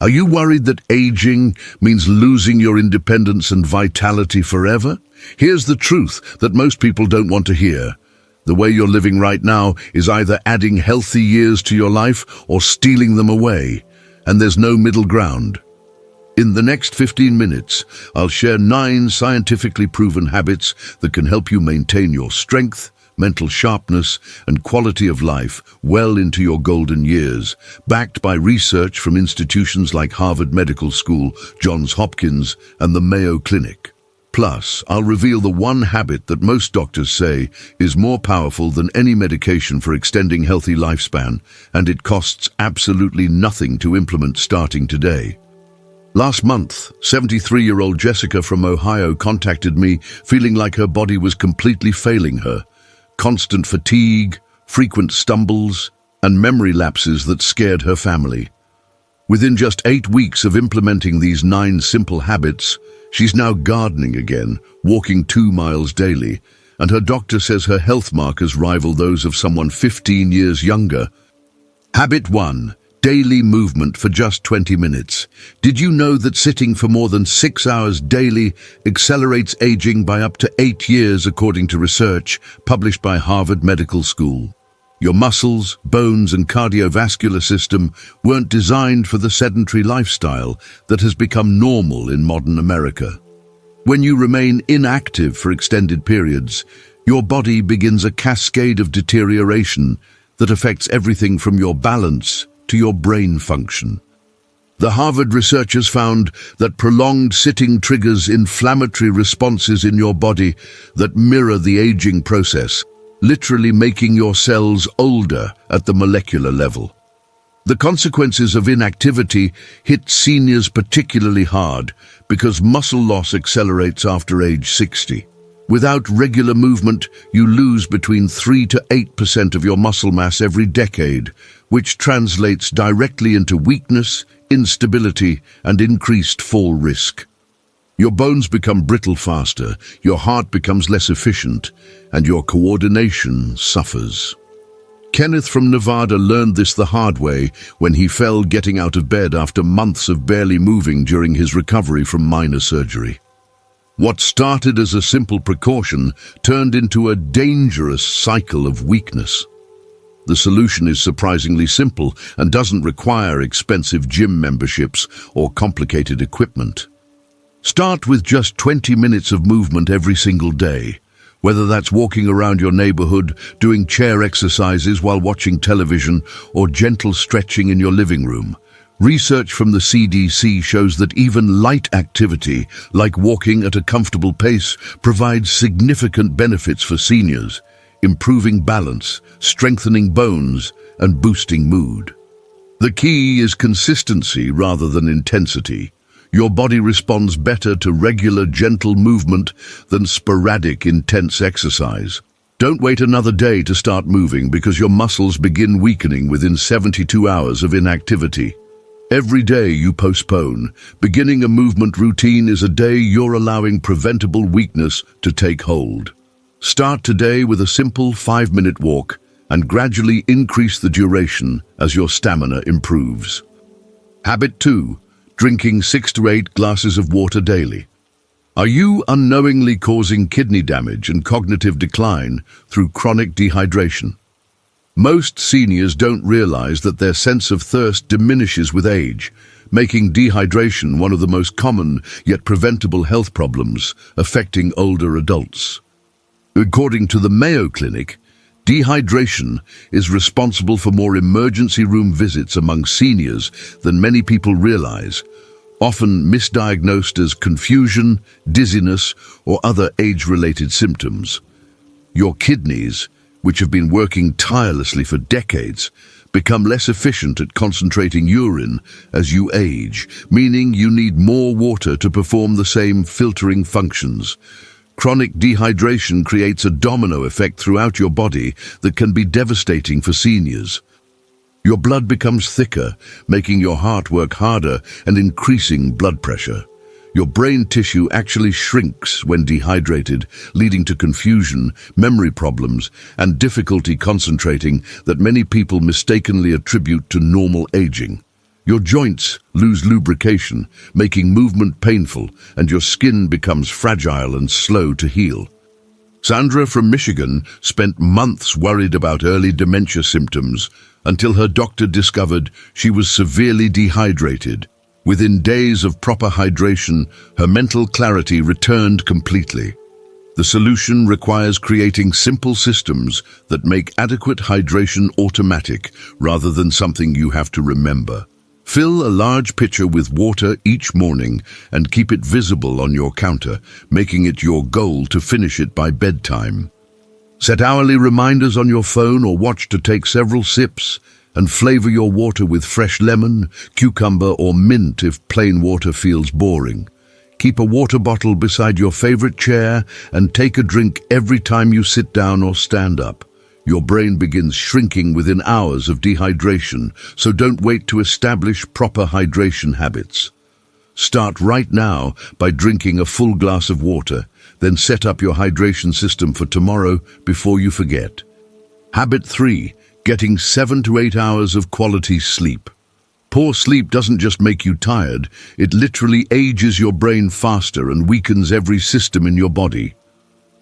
Are you worried that aging means losing your independence and vitality forever? Here's the truth that most people don't want to hear. The way you're living right now is either adding healthy years to your life or stealing them away, and there's no middle ground. In the next 15 minutes, I'll share 9 scientifically proven habits that can help you maintain your strength, mental sharpness, and quality of life well into your golden years, backed by research from institutions like Harvard Medical School, Johns Hopkins, and the Mayo Clinic. Plus, I'll reveal the one habit that most doctors say is more powerful than any medication for extending healthy lifespan, and it costs absolutely nothing to implement starting today. Last month, 73-year-old Jessica from Ohio contacted me feeling like her body was completely failing her. Constant fatigue, frequent stumbles, and memory lapses that scared her family. Within just 8 weeks of implementing these 9 simple habits, she's now gardening again, walking 2 miles daily, and her doctor says her health markers rival those of someone 15 years younger. Habit 1. Daily movement for just 20 minutes. Did you know that sitting for more than 6 hours daily accelerates aging by up to 8 years according to research published by Harvard Medical School? Your muscles, bones, and cardiovascular system weren't designed for the sedentary lifestyle that has become normal in modern America. When you remain inactive for extended periods, your body begins a cascade of deterioration that affects everything from your balance to your brain function. The Harvard researchers found that prolonged sitting triggers inflammatory responses in your body that mirror the aging process, literally making your cells older at the molecular level. The consequences of inactivity hit seniors particularly hard because muscle loss accelerates after age 60. Without regular movement, you lose between 3 to 8% of your muscle mass every decade, which translates directly into weakness, instability, and increased fall risk. Your bones become brittle faster, your heart becomes less efficient, and your coordination suffers. Kenneth from Nevada learned this the hard way when he fell getting out of bed after months of barely moving during his recovery from minor surgery. What started as a simple precaution turned into a dangerous cycle of weakness. The solution is surprisingly simple and doesn't require expensive gym memberships or complicated equipment. Start with just 20 minutes of movement every single day, whether that's walking around your neighborhood, doing chair exercises while watching television, or gentle stretching in your living room. Research from the CDC shows that even light activity, like walking at a comfortable pace, provides significant benefits for seniors, improving balance, strengthening bones, and boosting mood. The key is consistency rather than intensity. Your body responds better to regular, gentle movement than sporadic, intense exercise. Don't wait another day to start moving because your muscles begin weakening within 72 hours of inactivity. Every day you postpone, beginning a movement routine is a day you're allowing preventable weakness to take hold. Start today with a simple 5-minute walk and gradually increase the duration as your stamina improves. Habit 2. Drinking 6 to 8 glasses of water daily. Are you unknowingly causing kidney damage and cognitive decline through chronic dehydration? Most seniors don't realize that their sense of thirst diminishes with age, making dehydration one of the most common yet preventable health problems affecting older adults. According to the Mayo Clinic, dehydration is responsible for more emergency room visits among seniors than many people realize, often misdiagnosed as confusion, dizziness, or other age-related symptoms. Your kidneys, which have been working tirelessly for decades, become less efficient at concentrating urine as you age, meaning you need more water to perform the same filtering functions. Chronic dehydration creates a domino effect throughout your body that can be devastating for seniors. Your blood becomes thicker, making your heart work harder and increasing blood pressure. Your brain tissue actually shrinks when dehydrated, leading to confusion, memory problems, and difficulty concentrating that many people mistakenly attribute to normal aging. Your joints lose lubrication, making movement painful, and your skin becomes fragile and slow to heal. Sandra from Michigan spent months worried about early dementia symptoms until her doctor discovered she was severely dehydrated. Within days of proper hydration, her mental clarity returned completely. The solution requires creating simple systems that make adequate hydration automatic rather than something you have to remember. Fill a large pitcher with water each morning and keep it visible on your counter, making it your goal to finish it by bedtime. Set hourly reminders on your phone or watch to take several sips, and flavor your water with fresh lemon, cucumber, or mint if plain water feels boring. Keep a water bottle beside your favorite chair and take a drink every time you sit down or stand up. Your brain begins shrinking within hours of dehydration, so don't wait to establish proper hydration habits. Start right now by drinking a full glass of water, then set up your hydration system for tomorrow before you forget. Habit 3. Getting 7 to 8 hours of quality sleep. Poor sleep doesn't just make you tired, it literally ages your brain faster and weakens every system in your body.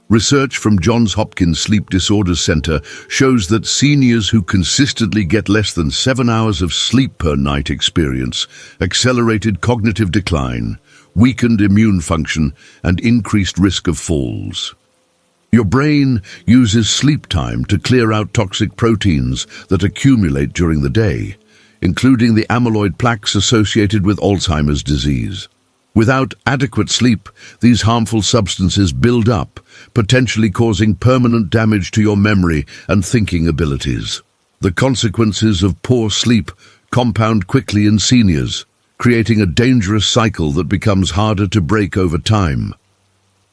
Research from Johns Hopkins Sleep Disorders Center shows that seniors who consistently get less than 7 hours of sleep per night experience accelerated cognitive decline, weakened immune function, and increased risk of falls. Your brain uses sleep time to clear out toxic proteins that accumulate during the day, including the amyloid plaques associated with Alzheimer's disease. Without adequate sleep, these harmful substances build up, potentially causing permanent damage to your memory and thinking abilities. The consequences of poor sleep compound quickly in seniors, creating a dangerous cycle that becomes harder to break over time.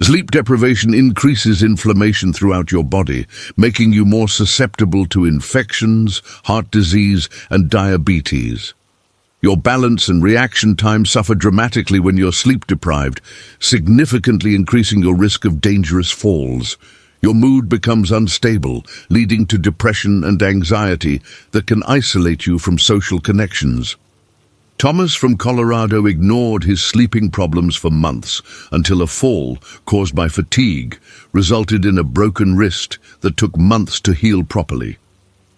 Sleep deprivation increases inflammation throughout your body, making you more susceptible to infections, heart disease, and diabetes. Your balance and reaction time suffer dramatically when you're sleep deprived, significantly increasing your risk of dangerous falls. Your mood becomes unstable, leading to depression and anxiety that can isolate you from social connections. Thomas from Colorado ignored his sleeping problems for months until a fall caused by fatigue resulted in a broken wrist that took months to heal properly.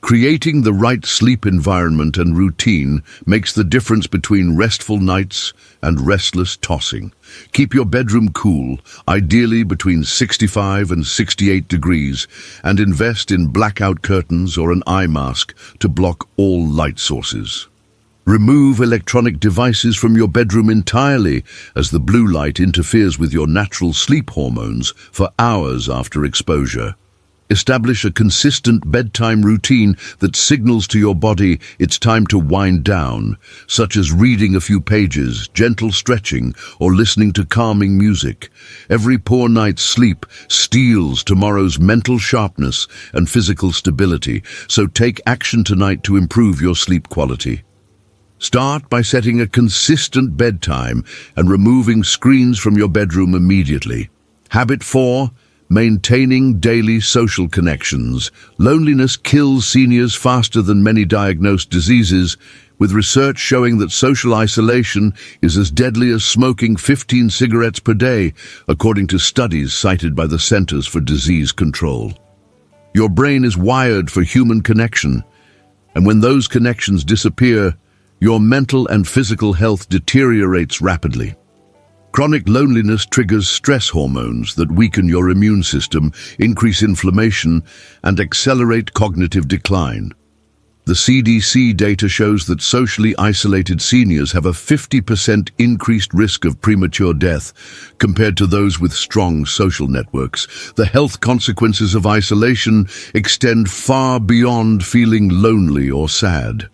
Creating the right sleep environment and routine makes the difference between restful nights and restless tossing. Keep your bedroom cool, ideally between 65 and 68 degrees, and invest in blackout curtains or an eye mask to block all light sources. Remove electronic devices from your bedroom entirely, as the blue light interferes with your natural sleep hormones for hours after exposure. Establish a consistent bedtime routine that signals to your body it's time to wind down, such as reading a few pages, gentle stretching, or listening to calming music. Every poor night's sleep steals tomorrow's mental sharpness and physical stability, so take action tonight to improve your sleep quality. Start by setting a consistent bedtime and removing screens from your bedroom immediately. Habit 4. Maintaining daily social connections. Loneliness kills seniors faster than many diagnosed diseases, with research showing that social isolation is as deadly as smoking 15 cigarettes per day, according to studies cited by the Centers for Disease Control. Your brain is wired for human connection, and when those connections disappear, your mental and physical health deteriorates rapidly. Chronic loneliness triggers stress hormones that weaken your immune system, increase inflammation, and accelerate cognitive decline. The CDC data shows that socially isolated seniors have a 50% increased risk of premature death compared to those with strong social networks. The health consequences of isolation extend far beyond feeling lonely or sad.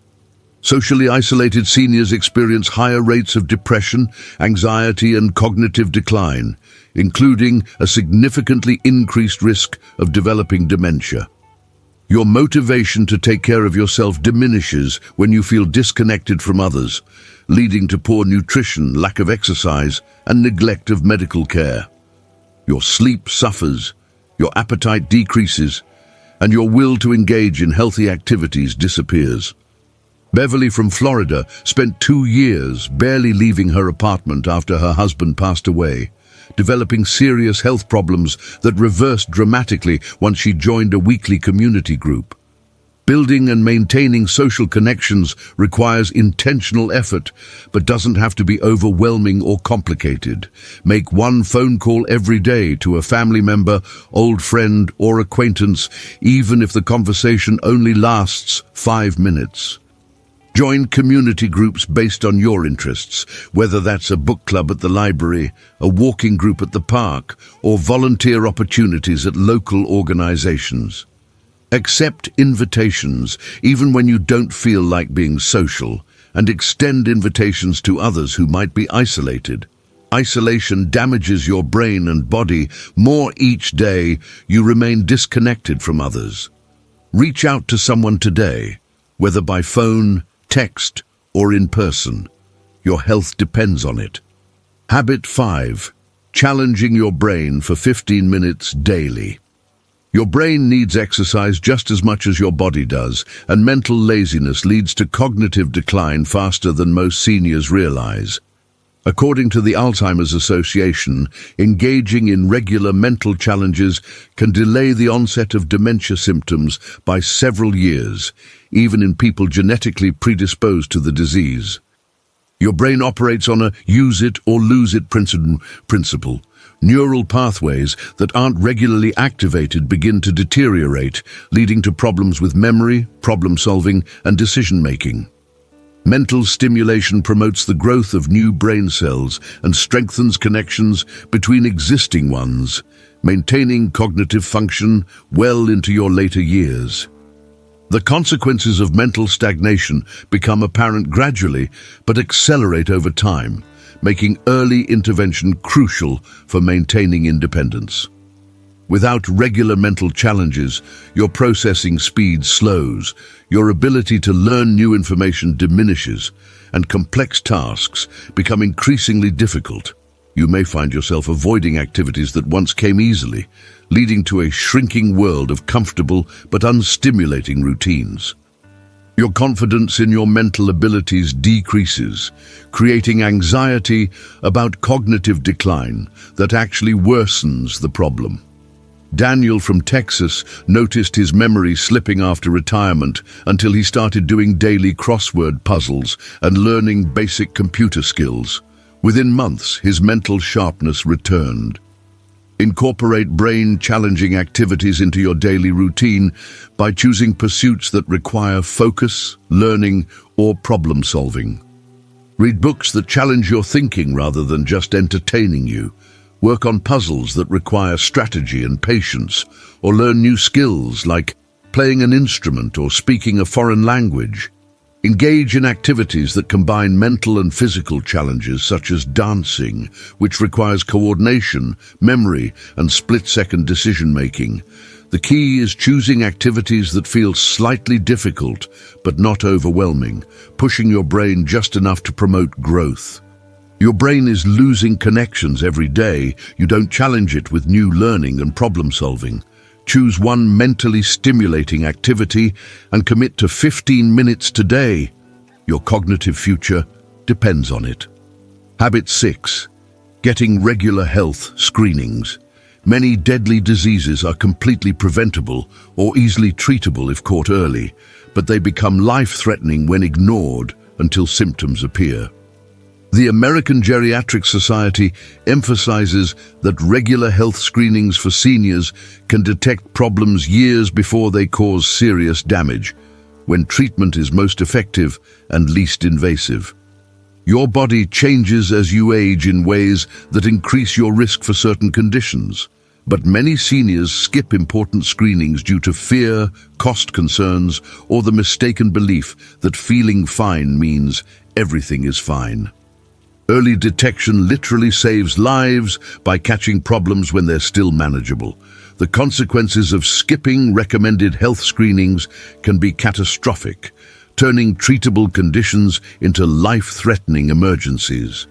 Socially isolated seniors experience higher rates of depression, anxiety, and cognitive decline, including a significantly increased risk of developing dementia. Your motivation to take care of yourself diminishes when you feel disconnected from others, leading to poor nutrition, lack of exercise, and neglect of medical care. Your sleep suffers, your appetite decreases, and your will to engage in healthy activities disappears. Beverly from Florida spent 2 years barely leaving her apartment after her husband passed away, developing serious health problems that reversed dramatically once she joined a weekly community group. Building and maintaining social connections requires intentional effort, but doesn't have to be overwhelming or complicated. Make one phone call every day to a family member, old friend, or acquaintance, even if the conversation only lasts 5 minutes. Join community groups based on your interests, whether that's a book club at the library, a walking group at the park, or volunteer opportunities at local organizations. Accept invitations, even when you don't feel like being social, and extend invitations to others who might be isolated. Isolation damages your brain and body more each day you remain disconnected from others. Reach out to someone today, whether by phone, text, or in person. Your health depends on it. Habit 5. Challenging your brain for 15 minutes daily. Your brain needs exercise just as much as your body does, and mental laziness leads to cognitive decline faster than most seniors realize. According to the Alzheimer's Association, engaging in regular mental challenges can delay the onset of dementia symptoms by several years, even in people genetically predisposed to the disease. Your brain operates on a use it or lose it principle. Neural pathways that aren't regularly activated begin to deteriorate, leading to problems with memory, problem-solving, and decision-making. Mental stimulation promotes the growth of new brain cells and strengthens connections between existing ones, maintaining cognitive function well into your later years. The consequences of mental stagnation become apparent gradually, but accelerate over time, making early intervention crucial for maintaining independence. Without regular mental challenges, your processing speed slows, your ability to learn new information diminishes, and complex tasks become increasingly difficult. You may find yourself avoiding activities that once came easily, leading to a shrinking world of comfortable but unstimulating routines. Your confidence in your mental abilities decreases, creating anxiety about cognitive decline that actually worsens the problem. Daniel from Texas noticed his memory slipping after retirement until he started doing daily crossword puzzles and learning basic computer skills. Within months, his mental sharpness returned. Incorporate brain-challenging activities into your daily routine by choosing pursuits that require focus, learning, or problem-solving. Read books that challenge your thinking rather than just entertaining you. Work on puzzles that require strategy and patience, or learn new skills like playing an instrument or speaking a foreign language. Engage in activities that combine mental and physical challenges such as dancing, which requires coordination, memory, and split-second decision-making. The key is choosing activities that feel slightly difficult but not overwhelming, pushing your brain just enough to promote growth. Your brain is losing connections every day. You don't challenge it with new learning and problem-solving. Choose one mentally stimulating activity and commit to 15 minutes today. Your cognitive future depends on it. Habit 6. Getting regular health screenings. Many deadly diseases are completely preventable or easily treatable if caught early, but they become life-threatening when ignored until symptoms appear. The American Geriatric Society emphasizes that regular health screenings for seniors can detect problems years before they cause serious damage, when treatment is most effective and least invasive. Your body changes as you age in ways that increase your risk for certain conditions, but many seniors skip important screenings due to fear, cost concerns, or the mistaken belief that feeling fine means everything is fine. Early detection literally saves lives by catching problems when they're still manageable. The consequences of skipping recommended health screenings can be catastrophic, turning treatable conditions into life-threatening emergencies.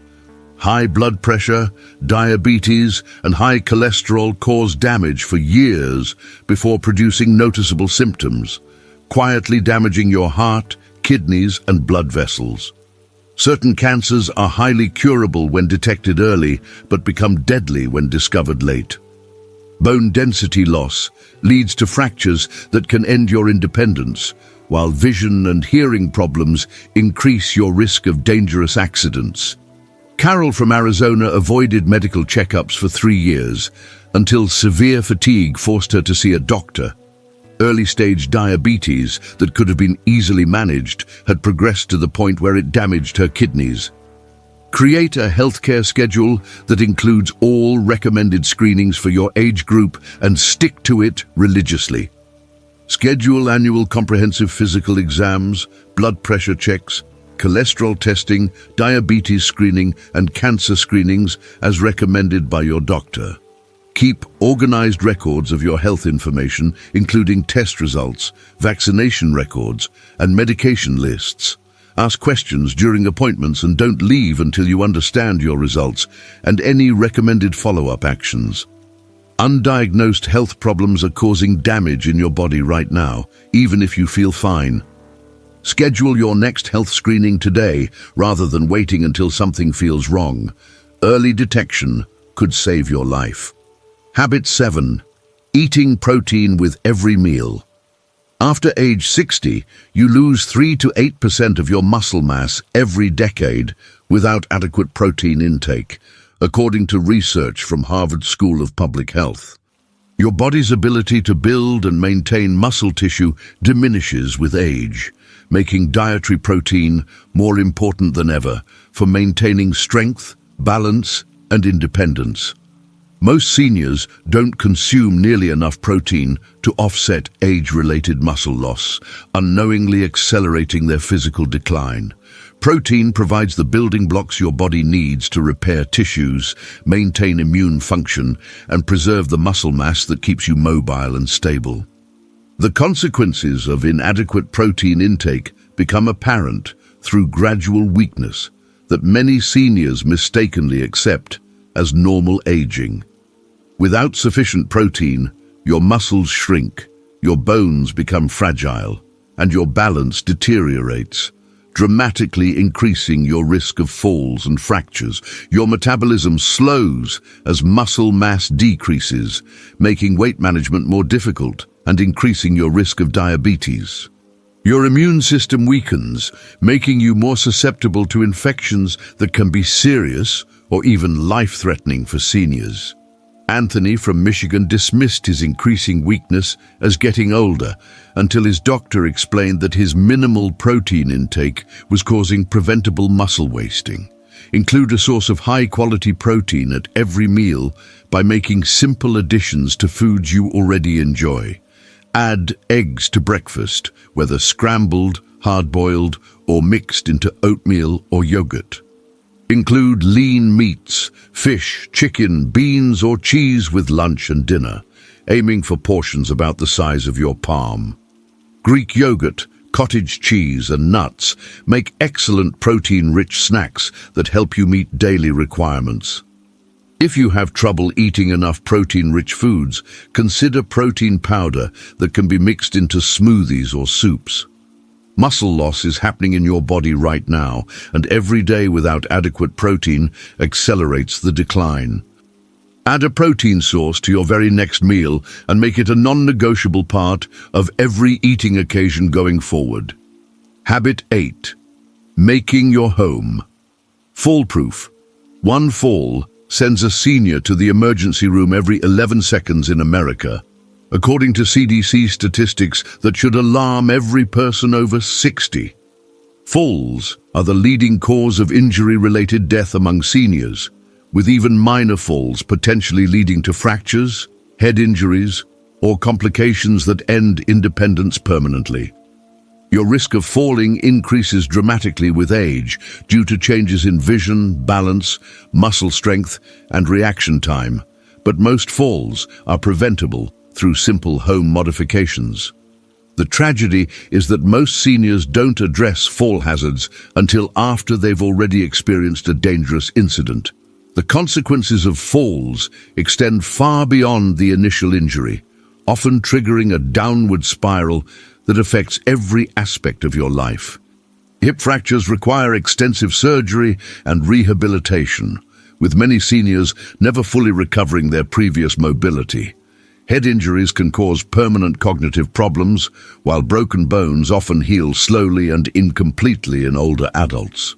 High blood pressure, diabetes, and high cholesterol cause damage for years before producing noticeable symptoms, quietly damaging your heart, kidneys, and blood vessels. Certain cancers are highly curable when detected early, but become deadly when discovered late. Bone density loss leads to fractures that can end your independence, while vision and hearing problems increase your risk of dangerous accidents. Carol from Arizona avoided medical checkups for 3 years until severe fatigue forced her to see a doctor. Early-stage diabetes that could have been easily managed had progressed to the point where it damaged her kidneys. Create a healthcare schedule that includes all recommended screenings for your age group and stick to it religiously. Schedule annual comprehensive physical exams, blood pressure checks, cholesterol testing, diabetes screening, and cancer screenings as recommended by your doctor. Keep organized records of your health information, including test results, vaccination records, and medication lists. Ask questions during appointments and don't leave until you understand your results and any recommended follow-up actions. Undiagnosed health problems are causing damage in your body right now, even if you feel fine. Schedule your next health screening today rather than waiting until something feels wrong. Early detection could save your life. Habit 7. Eating protein with every meal. After age 60, you lose 3 to 8% of your muscle mass every decade without adequate protein intake, according to research from Harvard School of Public Health. Your body's ability to build and maintain muscle tissue diminishes with age, making dietary protein more important than ever for maintaining strength, balance, and independence. Most seniors don't consume nearly enough protein to offset age-related muscle loss, unknowingly accelerating their physical decline. Protein provides the building blocks your body needs to repair tissues, maintain immune function, and preserve the muscle mass that keeps you mobile and stable. The consequences of inadequate protein intake become apparent through gradual weakness that many seniors mistakenly accept as normal aging. Without sufficient protein, your muscles shrink, your bones become fragile, and your balance deteriorates, dramatically increasing your risk of falls and fractures. Your metabolism slows as muscle mass decreases, making weight management more difficult and increasing your risk of diabetes. Your immune system weakens, making you more susceptible to infections that can be serious or even life-threatening for seniors. Anthony from Michigan dismissed his increasing weakness as getting older until his doctor explained that his minimal protein intake was causing preventable muscle wasting. Include a source of high-quality protein at every meal by making simple additions to foods you already enjoy. Add eggs to breakfast, whether scrambled, hard-boiled, or mixed into oatmeal or yogurt. Include lean meats, fish, chicken, beans, or cheese with lunch and dinner, aiming for portions about the size of your palm. Greek yogurt, cottage cheese, and nuts make excellent protein-rich snacks that help you meet daily requirements. If you have trouble eating enough protein-rich foods, consider protein powder that can be mixed into smoothies or soups. Muscle loss is happening in your body right now, and every day without adequate protein accelerates the decline. Add a protein source to your very next meal and make it a non-negotiable part of every eating occasion going forward. Habit 8. Making your home. Fall-proof. One fall sends a senior to the emergency room every 11 seconds in America, according to CDC statistics that should alarm every person over 60. Falls are the leading cause of injury-related death among seniors, with even minor falls potentially leading to fractures, head injuries, or complications that end independence permanently. Your risk of falling increases dramatically with age due to changes in vision, balance, muscle strength, and reaction time, but most falls are preventable through simple home modifications. The tragedy is that most seniors don't address fall hazards until after they've already experienced a dangerous incident. The consequences of falls extend far beyond the initial injury, often triggering a downward spiral that affects every aspect of your life. Hip fractures require extensive surgery and rehabilitation, with many seniors never fully recovering their previous mobility. Head injuries can cause permanent cognitive problems, while broken bones often heal slowly and incompletely in older adults.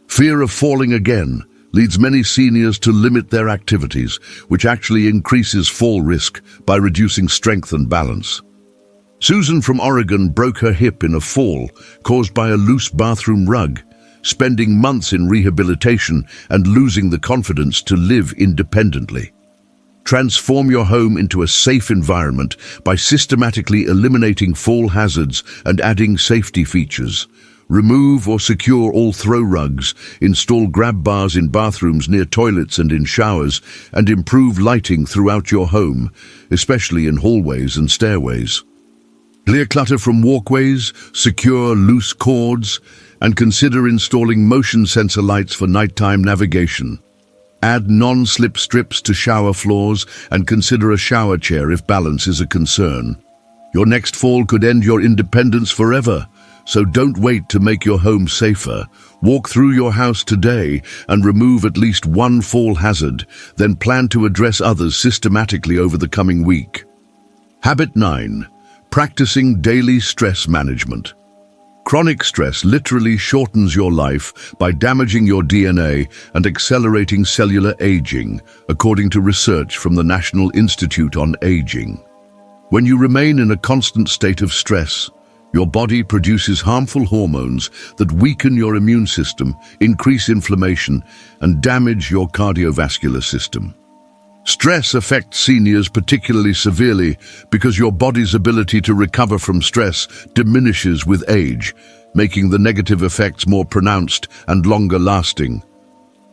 Fear of falling again leads many seniors to limit their activities, which actually increases fall risk by reducing strength and balance. Susan from Oregon broke her hip in a fall caused by a loose bathroom rug, spending months in rehabilitation and losing the confidence to live independently. Transform your home into a safe environment by systematically eliminating fall hazards and adding safety features. Remove or secure all throw rugs, install grab bars in bathrooms near toilets and in showers, and improve lighting throughout your home, especially in hallways and stairways. Clear clutter from walkways, secure loose cords, and consider installing motion sensor lights for nighttime navigation. Add non-slip strips to shower floors and consider a shower chair if balance is a concern. Your next fall could end your independence forever, so don't wait to make your home safer. Walk through your house today and remove at least one fall hazard, then plan to address others systematically over the coming week. Habit 9. Practicing daily stress management. Chronic stress literally shortens your life by damaging your DNA and accelerating cellular aging, according to research from the National Institute on Aging. When you remain in a constant state of stress, your body produces harmful hormones that weaken your immune system, increase inflammation, and damage your cardiovascular system. Stress affects seniors particularly severely because your body's ability to recover from stress diminishes with age, making the negative effects more pronounced and longer lasting.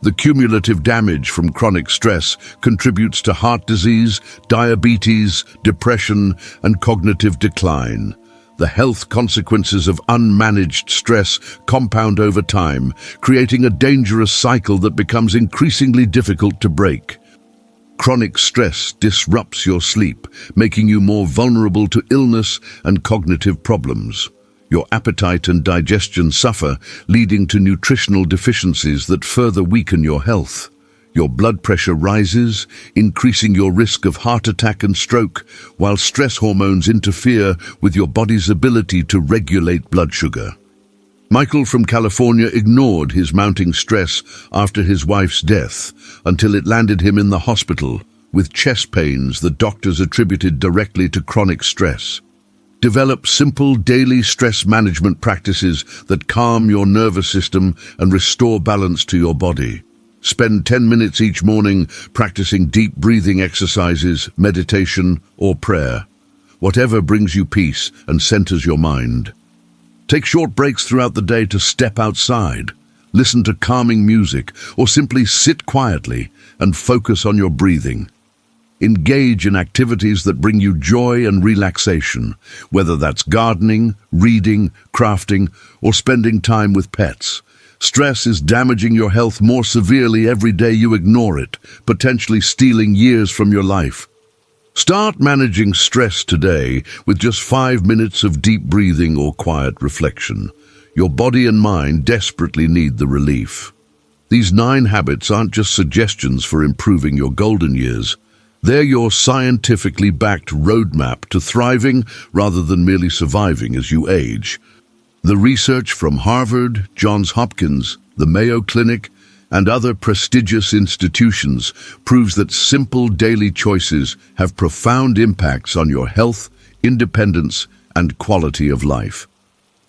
The cumulative damage from chronic stress contributes to heart disease, diabetes, depression, and cognitive decline. The health consequences of unmanaged stress compound over time, creating a dangerous cycle that becomes increasingly difficult to break. Chronic stress disrupts your sleep, making you more vulnerable to illness and cognitive problems. Your appetite and digestion suffer, leading to nutritional deficiencies that further weaken your health. Your blood pressure rises, increasing your risk of heart attack and stroke, while stress hormones interfere with your body's ability to regulate blood sugar. Michael from California ignored his mounting stress after his wife's death until it landed him in the hospital with chest pains that doctors attributed directly to chronic stress. Develop simple daily stress management practices that calm your nervous system and restore balance to your body. Spend 10 minutes each morning practicing deep breathing exercises, meditation, or prayer. Whatever brings you peace and centers your mind. Take short breaks throughout the day to step outside, listen to calming music, or simply sit quietly and focus on your breathing. Engage in activities that bring you joy and relaxation, whether that's gardening, reading, crafting, or spending time with pets. Stress is damaging your health more severely every day you ignore it, potentially stealing years from your life. Start managing stress today with just 5 minutes of deep breathing or quiet reflection. Your body and mind desperately need the relief. These 9 habits aren't just suggestions for improving your golden years. They're your scientifically backed roadmap to thriving rather than merely surviving as you age. The research from Harvard, Johns Hopkins, the Mayo Clinic, and other prestigious institutions proves that simple daily choices have profound impacts on your health, independence, and quality of life.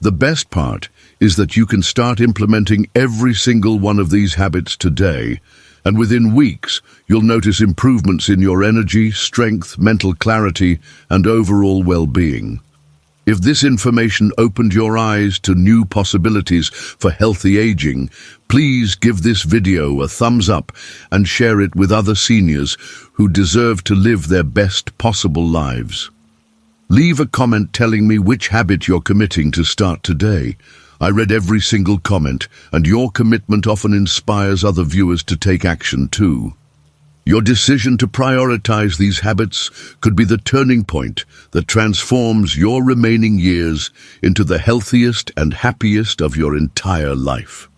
The best part is that you can start implementing every single one of these habits today, and within weeks, you'll notice improvements in your energy, strength, mental clarity, and overall well-being. If this information opened your eyes to new possibilities for healthy aging, please give this video a thumbs up and share it with other seniors who deserve to live their best possible lives. Leave a comment telling me which habit you're committing to start today. I read every single comment, and your commitment often inspires other viewers to take action too. Your decision to prioritize these habits could be the turning point that transforms your remaining years into the healthiest and happiest of your entire life.